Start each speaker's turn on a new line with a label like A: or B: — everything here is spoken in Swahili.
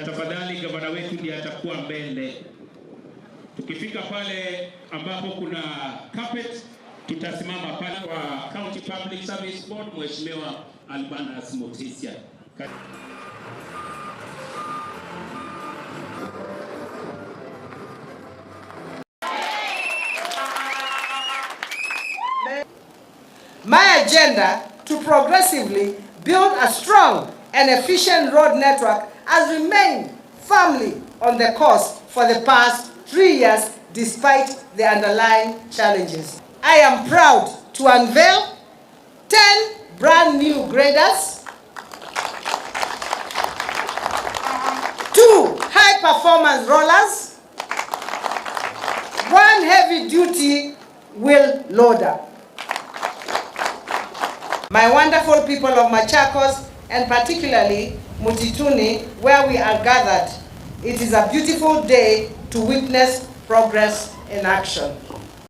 A: Tafadhali gavana wetu ndiye atakuwa mbele. Tukifika pale ambapo kuna carpet, tutasimama pale kwa County Public Service Board, Mheshimiwa Ngabana Wavinya.
B: My agenda to progressively build a strong and efficient road network has remained firmly on the course for the past 3 years despite the underlying challenges. I am proud to unveil 10 brand new graders, 2 high performance rollers, 1 heavy duty wheel loader. My wonderful people of Machakos, and particularly Mutituni, where we are gathered, it is a beautiful day to witness progress in action.